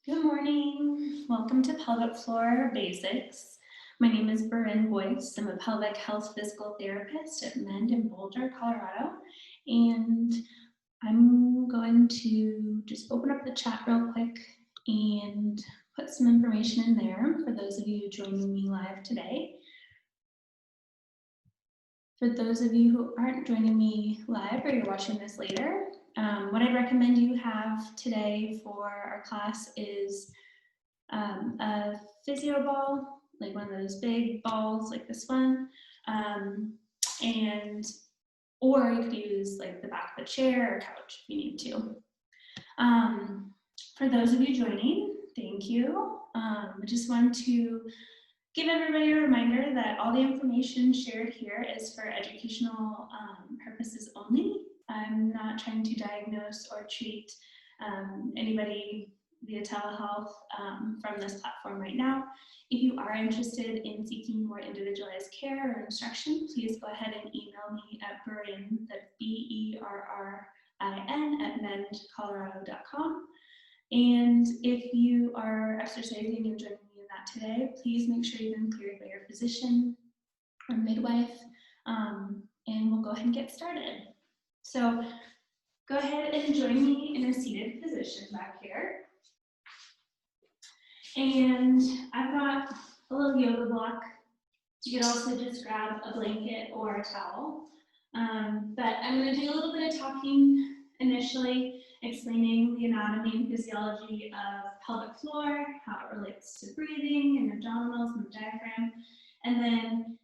Good morning. Welcome to Pelvic Floor Basics. My name is Berin Boyce. I'm a pelvic health physical therapist at Mend in Boulder, Colorado. And I'm going to just open up the chat real quick and put some information in there for those of you joining me live today. For those of you who aren't joining me live or you're watching this later, what I'd recommend you have today for our class is a physio ball, like one of those big balls like this one, or you could use like the back of a chair or couch if you need to. For those of you joining, thank you. I just want to give everybody a reminder that all the information shared here is for educational purposes only. I'm not trying to diagnose or treat anybody via telehealth from this platform right now. If you are interested in seeking more individualized care or instruction, please go ahead and email me at Berin, that's BERRIN @mendcolorado.com. And if you are exercising and joining me in that today, please make sure you've been cleared by your physician or midwife, and we'll go ahead and get started. So go ahead and join me in a seated position back here. And I've got a little yoga block. You could also just grab a blanket or a towel. But I'm going to do a little bit of talking initially, explaining the anatomy and physiology of pelvic floor, how it relates to breathing and abdominals and the diaphragm. And then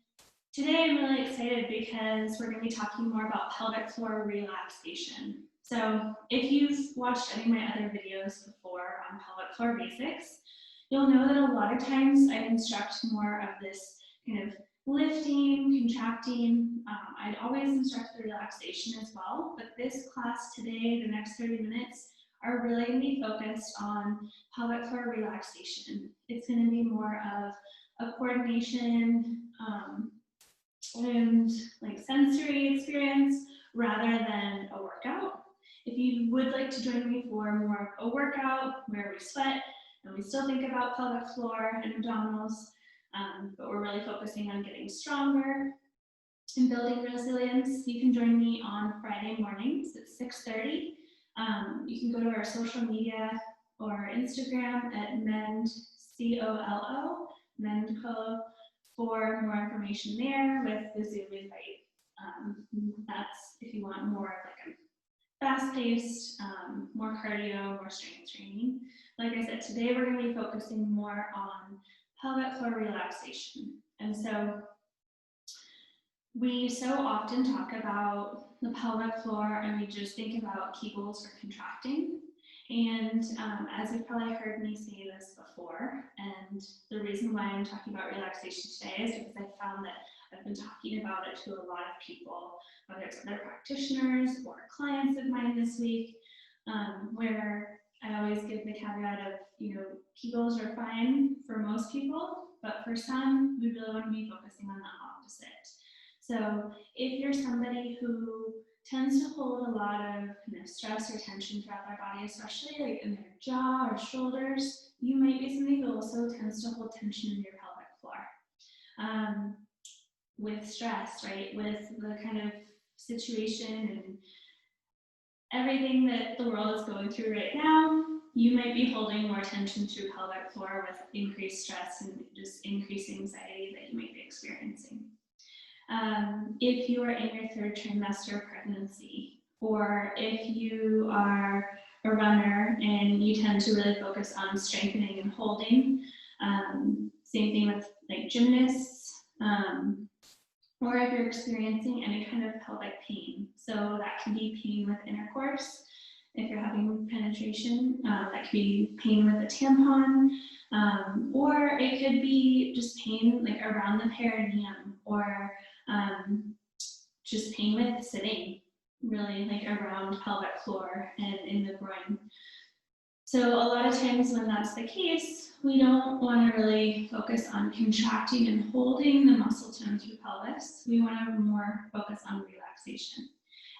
today I'm really excited because we're going to be talking more about pelvic floor relaxation. So if you've watched any of my other videos before on pelvic floor basics, you'll know that a lot of times I instruct more of this kind of lifting, contracting. I'd always instruct the relaxation as well, but this class today, the next 30 minutes, are really going to be focused on pelvic floor relaxation. It's going to be more of a coordination and like sensory experience rather than a workout. If you would like to join me for more of a workout where we sweat and we still think about pelvic floor and abdominals, but we're really focusing on getting stronger and building resilience, you can join me on Friday mornings at 6:30. You can go to our social media or Instagram at Mend, COLO, Mendco, for more information there with the Zoom invite. That's if you want more of like a fast-paced, more cardio, more strength training. Like I said, today we're going to be focusing more on pelvic floor relaxation. And so we so often talk about the pelvic floor and we just think about Kegels or contracting. And as you've probably heard me say this before, and the reason why I'm talking about relaxation today is because I found that I've been talking about it to a lot of people, whether it's other practitioners or clients of mine this week, where I always give the caveat of, Kegels are fine for most people, but for some, we really want to be focusing on the opposite. So if you're somebody who tends to hold a lot of stress or tension throughout their body, especially like in their jaw or shoulders, you might be somebody who also tends to hold tension in your pelvic floor. With stress, right? With the kind of situation and everything that the world is going through right now, you might be holding more tension to your pelvic floor with increased stress and just increased anxiety that you might be experiencing. If you are in your third trimester of pregnancy, or if you are a runner and you tend to really focus on strengthening and holding, same thing with like gymnasts, or if you're experiencing any kind of pelvic pain. So that can be pain with intercourse. If you're having penetration, that could be pain with a tampon, or it could be just pain like around the perineum, or just pain with sitting, really like around pelvic floor and in the groin. So a lot of times when that's the case, we don't want to really focus on contracting and holding the muscle tone through pelvis. We want to more focus on relaxation.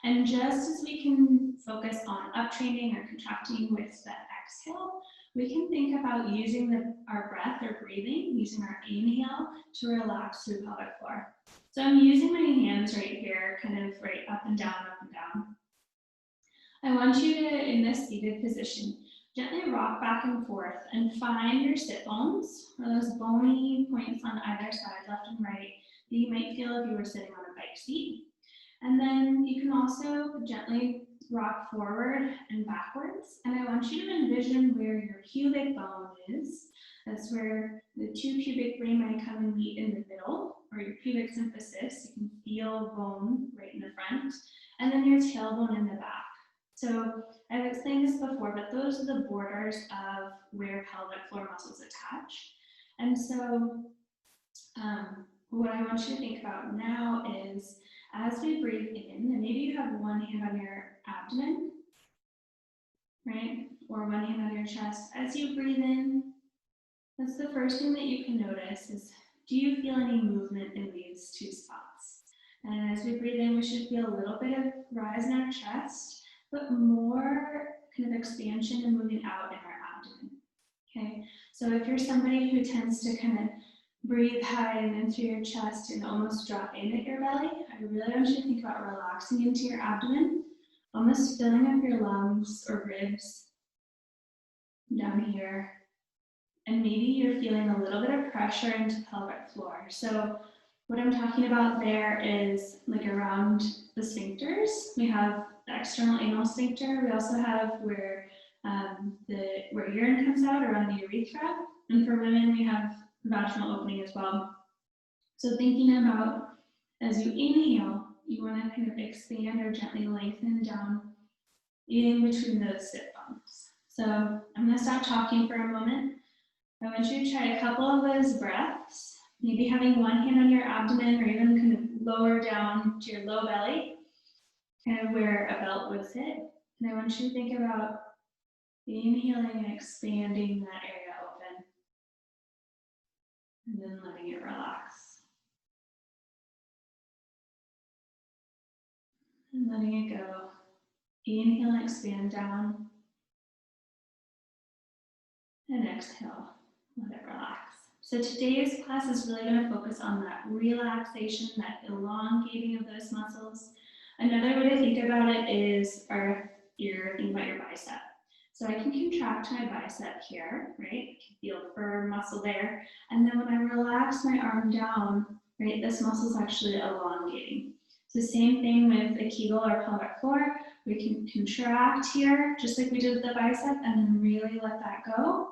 And just as we can focus on uptraining or contracting with the exhale, we can think about using our breath or breathing, using our inhale to relax through pelvic floor. So I'm using my hands right here, kind of right up and down, up and down. I want you to, in this seated position, gently rock back and forth and find your sit bones, or those bony points on either side, left and right, that you might feel if you were sitting on a bike seat. And then you can also gently rock forward and backwards. And I want you to envision where your pubic bone is. That's where the two pubic bone might come and meet in the middle, or your pubic symphysis. You can feel bone right in the front, and then your tailbone in the back. So I've explained this before, but those are the borders of where pelvic floor muscles attach. And so what I want you to think about now is, as we breathe in, and maybe you have one hand on your abdomen, right? Or one hand on your chest. As you breathe in, that's the first thing that you can notice is, do you feel any movement in these two spots? And as we breathe in, we should feel a little bit of rise in our chest, but more kind of expansion and moving out in our abdomen. Okay, so if you're somebody who tends to kind of breathe high and in through your chest and almost drop in at your belly, I really want you to think about relaxing into your abdomen, almost filling up your lungs or ribs down here. And maybe you're feeling a little bit of pressure into pelvic floor. So what I'm talking about there is like around the sphincters. We have the external anal sphincter. We also have where urine comes out around the urethra. And for women, we have vaginal opening as well. So thinking about, as you inhale, you want to kind of expand or gently lengthen down in between those sit bones. So I'm going to stop talking for a moment. I want you to try a couple of those breaths, maybe having one hand on your abdomen or even kind of lower down to your low belly, kind of where a belt would sit. And I want you to think about inhaling and expanding that area open, and then letting it relax. And letting it go. Inhale and expand down. And exhale, let it relax. So today's class is really going to focus on that relaxation, that elongating of those muscles. Another way to think about it is you're thinking about your bicep. So I can contract my bicep here, right? I can feel firm muscle there. And then when I relax my arm down, right, this muscle is actually elongating. So same thing with a Kegel or pelvic floor. We can contract here, just like we did with the bicep, and then really let that go.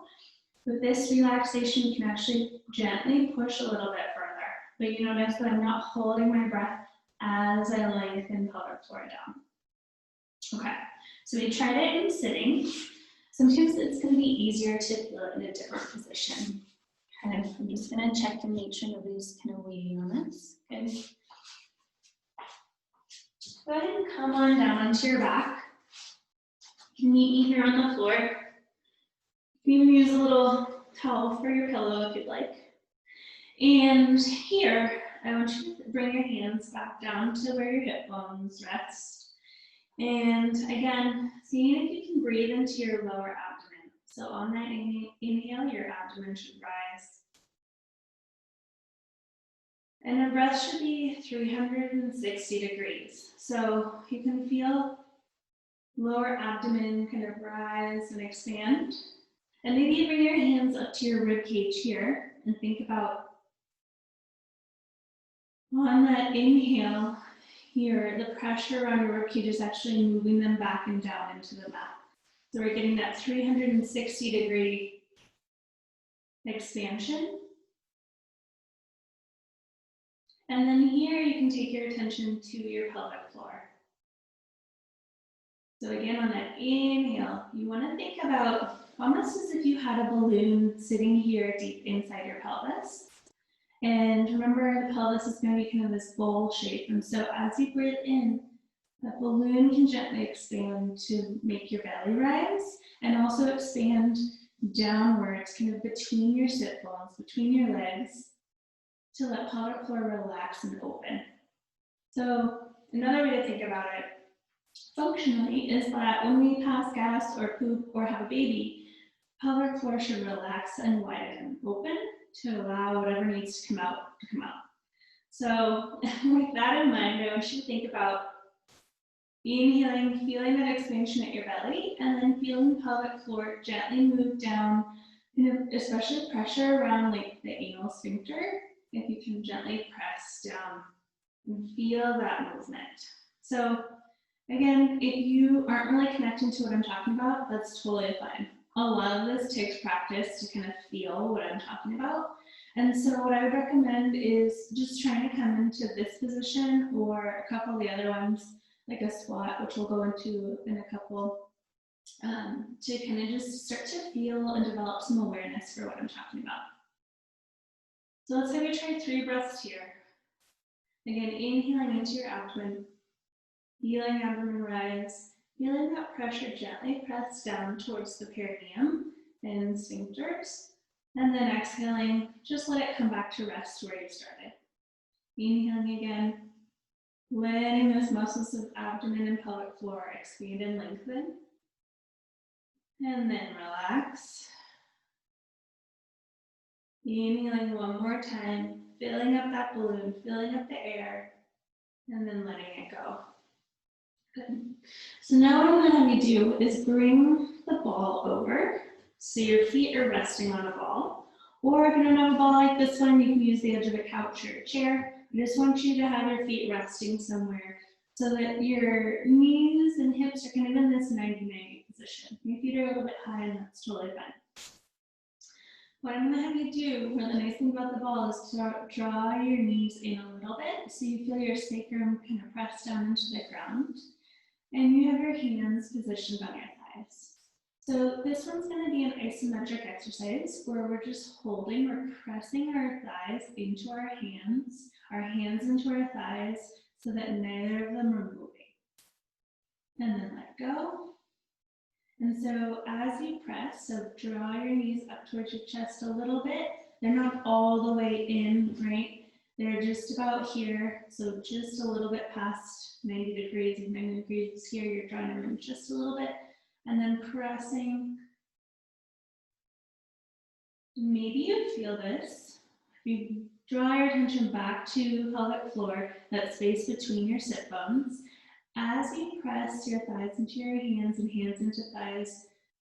With this relaxation, you can actually gently push a little bit further. But you notice that I'm not holding my breath as I lengthen pelvic floor down. Okay, so we tried it in sitting. Sometimes it's going to be easier to feel it in a different position. Kind of, I'm just going to check and make sure nobody's kind of waiting on this. Good. Go ahead and come on down onto your back. You can meet me here on the floor. You can use a little towel for your pillow if you'd like. And here, I want you to bring your hands back down to where your hip bones rest. And again, seeing if you can breathe into your lower abdomen. So on that inhale, your abdomen should rise. And the breath should be 360 degrees. So you can feel lower abdomen kind of rise and expand. And maybe you bring your hands up to your rib cage here and think about on that inhale here, the pressure around your rib cage is actually moving them back and down into the mat. So we're getting that 360 degree expansion. And then here you can take your attention to your pelvic floor. So again, on that inhale, you want to think about almost as if you had a balloon sitting here deep inside your pelvis. And remember, the pelvis is going to be kind of this bowl shape. And so as you breathe in, that balloon can gently expand to make your belly rise and also expand downwards, kind of between your sit bones, between your legs, to let pelvic floor relax and open. So another way to think about it functionally is that when we pass gas or poop or have a baby, Pelvic floor should relax and widen and open to allow whatever needs to come out to come out. So with that in mind, I want you to think about inhaling, feeling that expansion at your belly, and then feeling the pelvic floor gently move down, especially pressure around like the anal sphincter. If you can gently press down and feel that movement. So again, if you aren't really connecting to what I'm talking about, that's totally fine. A lot of this takes practice to kind of feel what I'm talking about. And so what I would recommend is just trying to come into this position or a couple of the other ones, like a squat, which we'll go into in a couple, to kind of just start to feel and develop some awareness for what I'm talking about. So let's have you try 3 breaths here. Again, inhaling into your abdomen, feeling abdomen rise, feeling that pressure gently press down towards the perineum and sphincters, and then exhaling, just let it come back to rest where you started. Inhaling again, letting those muscles of abdomen and pelvic floor expand and lengthen, and then relax. Inhaling one more time, filling up that balloon, filling up the air, and then letting it go. Good. So now what I'm going to have you do is bring the ball over. So your feet are resting on a ball. Or if you don't have a ball like this one, you can use the edge of a couch or a chair. I just want you to have your feet resting somewhere so that your knees and hips are kind of in this 90-90 position. Your feet are a little bit high, and that's totally fine. What I'm going to have you do, or the nice thing about the ball, is to draw your knees in a little bit so you feel your sacrum kind of press down into the ground. And you have your hands positioned on your thighs. So this one's going to be an isometric exercise where we're just holding, we're pressing our thighs into our hands into our thighs so that neither of them are moving. And then let go. And so as you press, so draw your knees up towards your chest a little bit. They're not all the way in, right? They're just about here, so just a little bit past 90 degrees. If 90 degrees is here, you're drawing them in just a little bit. And then pressing. Maybe you feel this. If you draw your attention back to pelvic floor, that space between your sit bones. As you press your thighs into your hands and hands into thighs,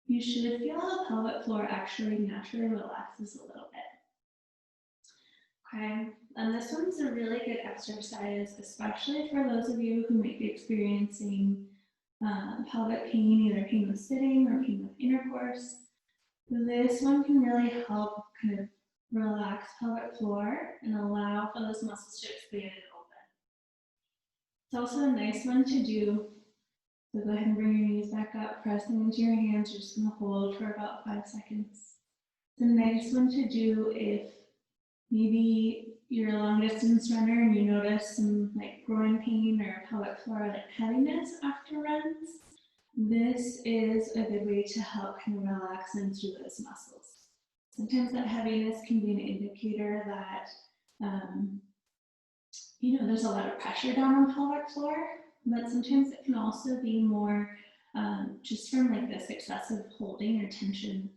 you should feel how the pelvic floor actually naturally relaxes a little bit. Okay, and this one's a really good exercise, especially for those of you who might be experiencing pelvic pain, either pain with sitting or pain with intercourse. This one can really help kind of relax pelvic floor and allow for those muscles to expand and open. It's also a nice one to do. So go ahead and bring your knees back up, pressing into your hands. You're just going to hold for about 5 seconds. It's a nice one to do if maybe you're a long distance runner and you notice some like groin pain or pelvic floor like heaviness after runs. This is a good way to help kind of relax and through those muscles. Sometimes that heaviness can be an indicator that there's a lot of pressure down on the pelvic floor, but sometimes it can also be more just from like this excessive holding or tension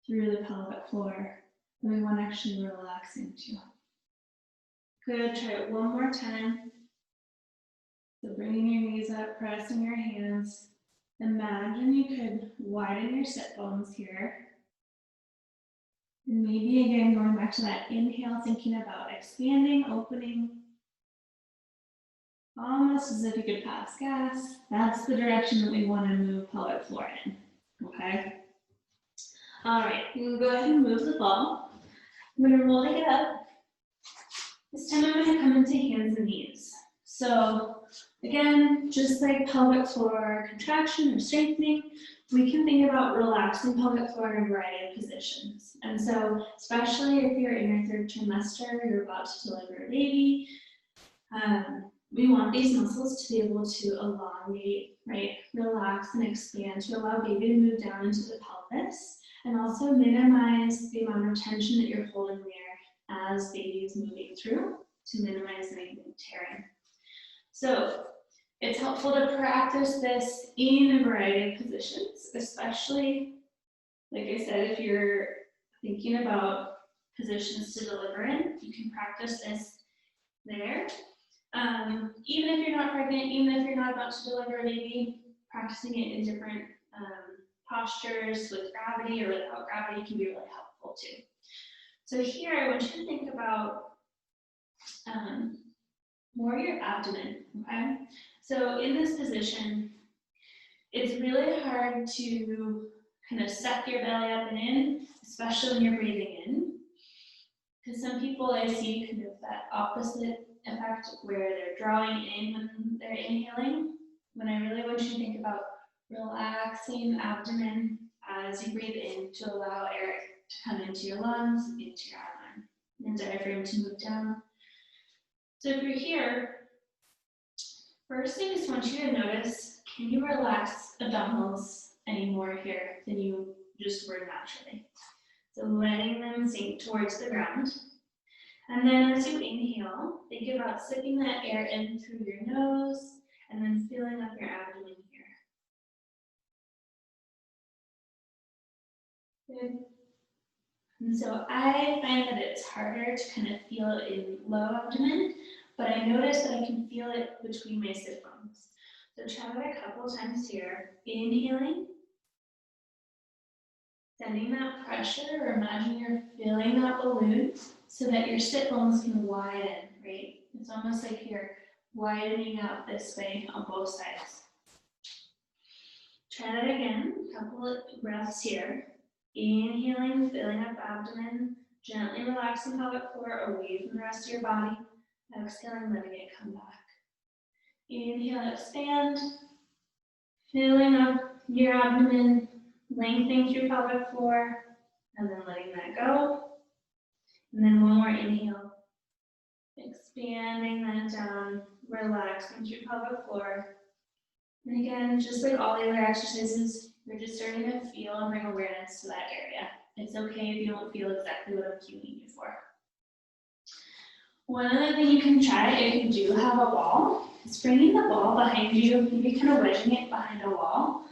through the pelvic floor that we want to actually relax into. Good, try it one more time. So bringing your knees up, pressing your hands. Imagine you could widen your sit bones here. And maybe again, going back to that inhale, thinking about expanding, opening. Almost as if you could pass gas. That's the direction that we want to move pelvic floor in, okay? All right, you can go ahead and move the ball. I'm going to roll it up. This time I'm going to come into hands and knees. So again, just like pelvic floor contraction or strengthening, we can think about relaxing pelvic floor in a variety of positions. And so especially if you're in your 3rd trimester, you're about to deliver a baby, we want these muscles to be able to elongate, right? Relax and expand to allow baby to move down into the pelvis and also minimize the amount of tension that you're holding there as baby is moving through to minimize anything tearing. So it's helpful to practice this in a variety of positions, especially Like I said, if you're thinking about positions to deliver in, you can practice this there. Even if you're not pregnant, even if you're not about to deliver a baby, practicing it in different postures with gravity or without gravity can be really helpful too. So here I want you to think about more your abdomen, okay? So in this position, it's really hard to kind of suck your belly up and in, especially when you're breathing in. Because some people I see kind of that opposite effect where they're drawing in when they're inhaling, when I really want you to think about relaxing the abdomen as you breathe in to allow air to come into your lungs, into your abdomen, and diaphragm to move down. So if you're here, first I just want you to notice, can you relax abdominals any more here than you just were naturally? So letting them sink towards the ground. And then as you inhale, think about sipping that air in through your nose and then filling up your abdomen here. Good. And so I find that it's harder to kind of feel it in low abdomen, but I notice that I can feel it between my sit bones. So try that a couple times here. Inhaling, sending that pressure, or imagine you're filling that balloon so that your sit bones can widen, right? It's almost like you're widening out this way on both sides. Try that again, a couple of breaths here. Inhaling, filling up abdomen, gently relaxing pelvic floor away from the rest of your body. Exhaling, letting it come back. Inhale, expand, filling up your abdomen, lengthening through pelvic floor, and then letting that go. And then one more inhale, expanding that down, relaxing through pelvic floor. And again, just like all the other exercises, you're just starting to feel and bring awareness to that area. It's okay if you don't feel exactly what I'm cueing you for. One other thing you can try if you do have a wall is bringing the ball behind you, maybe kind of wedging it behind a wall.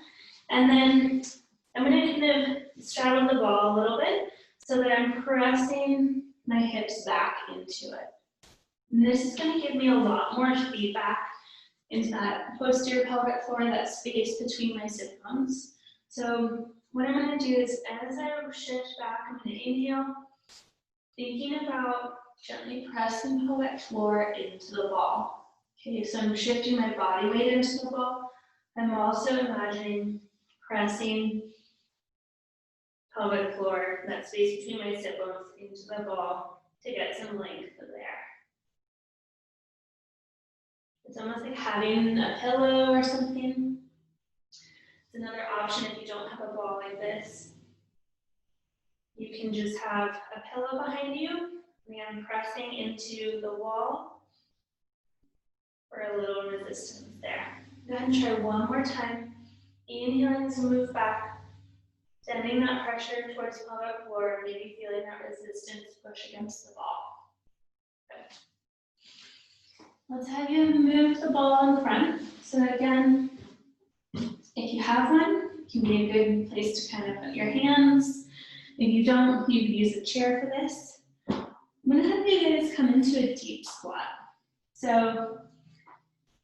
And then I'm going to kind of straddle the ball a little bit so that I'm pressing my hips back into it. And this is going to give me a lot more feedback into that posterior pelvic floor, that space between my sit bones. So what I'm going to do is as I shift back, I'm going to inhale, thinking about gently pressing pelvic floor into the ball. Okay, so I'm shifting my body weight into the ball. I'm also imagining pressing pelvic floor, that space between my sit bones, into the ball to get some length there. It's almost like having a pillow or something. It's another option if you don't have a ball like this. You can just have a pillow behind you, and pressing into the wall for a little resistance there. Go ahead and try one more time. Inhaling to move back, sending that pressure towards pelvic floor, maybe feeling that resistance push against the ball. Good. Let's have you move the ball in front. So again, if you have one, it can be a good place to kind of put your hands. If you don't, you can use a chair for this. I'm gonna have you guys come into a deep squat. So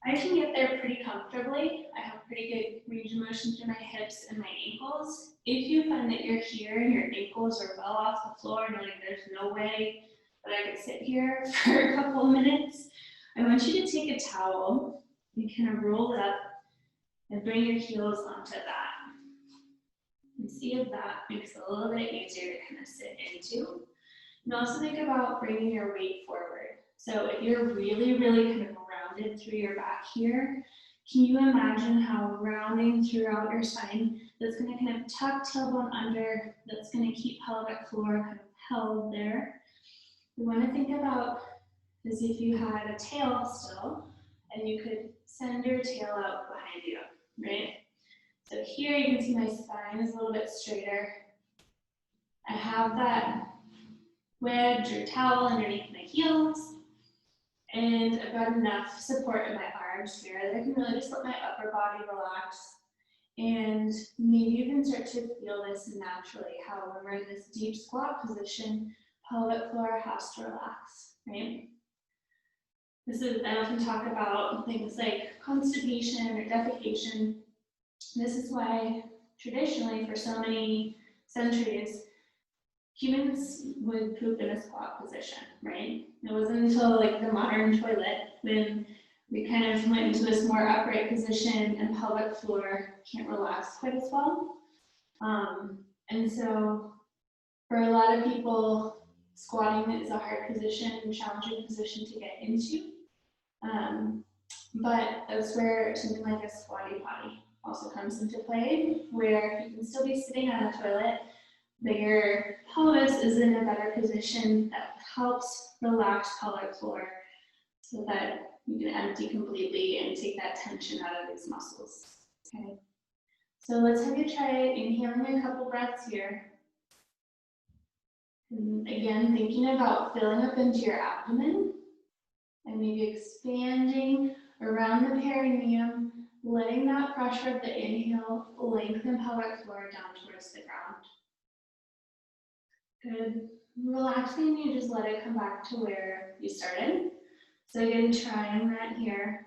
I can get there pretty comfortably. I have pretty good range of motion through my hips and my ankles. If you find that you're here and your ankles are well off the floor and you're like, there's no way that I could sit here for a couple of minutes, I want you to take a towel and kind of roll it up and bring your heels onto that. And see if that makes it a little bit easier to kind of sit into. And also think about bringing your weight forward. So if you're really, really kind of rounded through your back here, can you imagine how rounding throughout your spine, that's going to kind of tuck tailbone under, that's going to keep pelvic floor kind of held there. We want to think about as if you had a tail still, and you could send your tail out behind you, right? So here you can see my spine is a little bit straighter. I have that wedge or towel underneath my heels, and I've got enough support in my arms here that I can really just let my upper body relax And maybe you can start to feel this naturally, how when we're in this deep squat position, pelvic floor has to relax, right? I often talk about things like constipation or defecation. This is why traditionally for so many centuries, humans would poop in a squat position, right? It wasn't until like the modern toilet when we kind of went into this more upright position and pelvic floor can't relax quite as well. And so for a lot of people, squatting is a hard position and challenging position to get into. But that's where something like a squatty potty also comes into play, where you can still be sitting on a toilet, but your pelvis is in a better position that helps relax pelvic floor so that you can empty completely and take that tension out of these muscles. Okay. So let's have you try inhaling a couple breaths here. And again, thinking about filling up into your abdomen and maybe expanding around the perineum, letting that pressure of the inhale lengthen pelvic floor down towards the ground. Good. Relaxing, you just let it come back to where you started. So again, trying that here.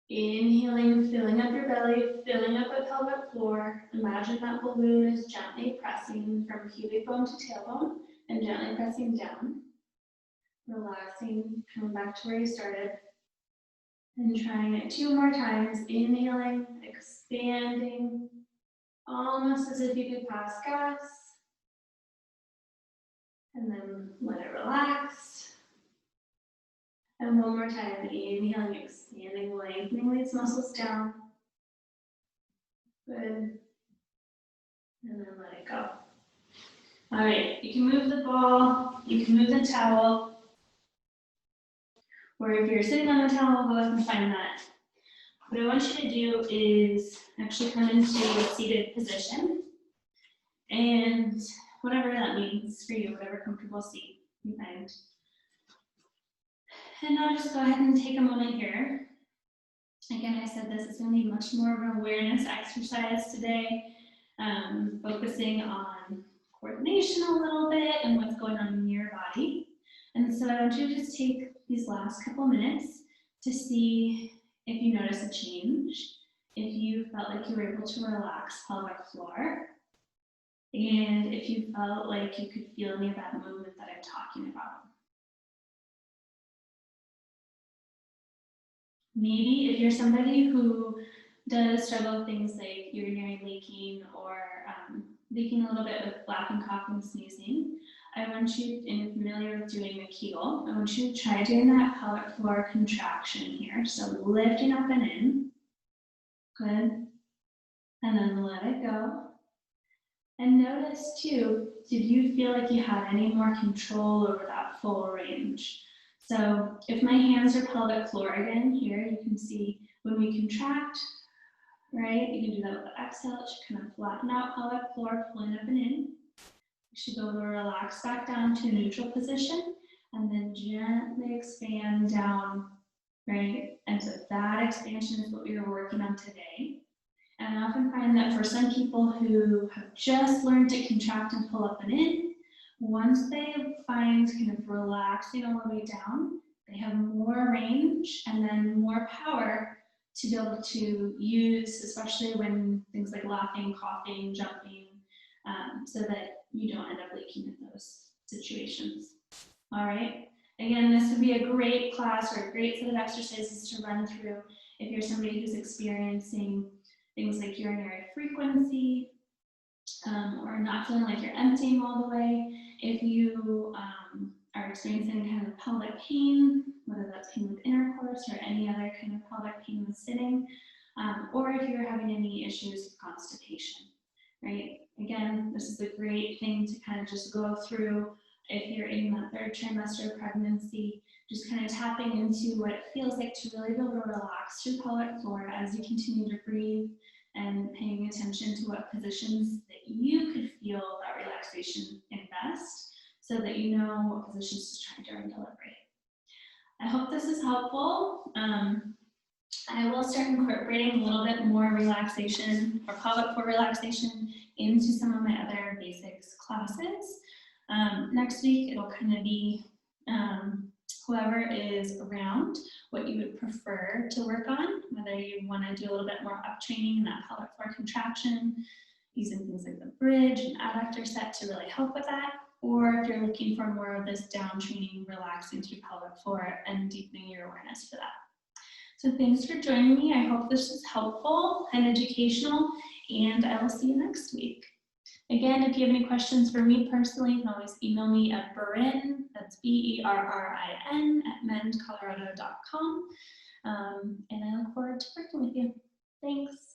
Inhaling, filling up your belly, filling up the pelvic floor. Imagine that balloon is gently pressing from pubic bone to tailbone and gently pressing down. Relaxing, coming back to where you started. And trying it 2 more times. Inhaling, expanding, almost as if you could pass gas. And then let it relax. And one more time, inhaling, expanding, lengthening these muscles down. Good. And then let it go. All right, you can move the ball, you can move the towel, or if you're sitting on the towel, go ahead and find that. What I want you to do is actually come into a seated position, and whatever that means for you, whatever comfortable seat you find. And now just go ahead and take a moment here. Again, I said this is going to be much more of an awareness exercise today, focusing on coordination a little bit and what's going on in your body. And so I want you to just take these last couple minutes to see if you notice a change, if you felt like you were able to relax pelvic floor, and if you felt like you could feel any of that movement that I'm talking about. Maybe if you're somebody who does struggle with things like urinary leaking or leaking a little bit with laughing, coughing, sneezing, I want you, and you're familiar with doing a Kegel, I want you to try doing that pelvic floor contraction here. So lifting up and in. Good. And then let it go. And notice too, did you feel like you had any more control over that full range? So if my hands are pelvic floor again, here you can see when we contract, right? You can do that with the exhale. It should kind of flatten out pelvic floor, pulling up and in. You should go to relax back down to a neutral position and then gently expand down, right? And so that expansion is what we were working on today. And I often find that for some people who have just learned to contract and pull up and in, once they find kind of relaxing all the way down, they have more range and then more power to be able to use, especially when things like laughing, coughing, jumping, so that you don't end up leaking in those situations. All right. Again, this would be a great class or a great set of exercises to run through if you're somebody who's experiencing things like urinary frequency, or not feeling like you're emptying all the way. If you are experiencing kind of pelvic pain, whether that's pain with intercourse or any other kind of pelvic pain with sitting, or if you're having any issues with constipation, right? Again, this is a great thing to kind of just go through if you're in that 3rd trimester of pregnancy, just kind of tapping into what it feels like to really be able to relax your pelvic floor as you continue to breathe, and paying attention to what positions that you could feel that relaxation in best, so that you know what positions to try during delivery. I hope this is helpful. I will start incorporating a little bit more relaxation or pelvic floor relaxation into some of my other basics classes. Next week, it'll kind of be whoever is around, what you would prefer to work on, whether you want to do a little bit more up training in that pelvic floor contraction, using things like the bridge and adductor set to really help with that, or if you're looking for more of this down training, relaxing through pelvic floor and deepening your awareness for that. So thanks for joining me. I hope this was helpful and educational, and I will see you next week. Again, if you have any questions for me personally, you can always email me at Berrin, that's BERRIN, @mendcolorado.com. And I look forward to working with you. Thanks.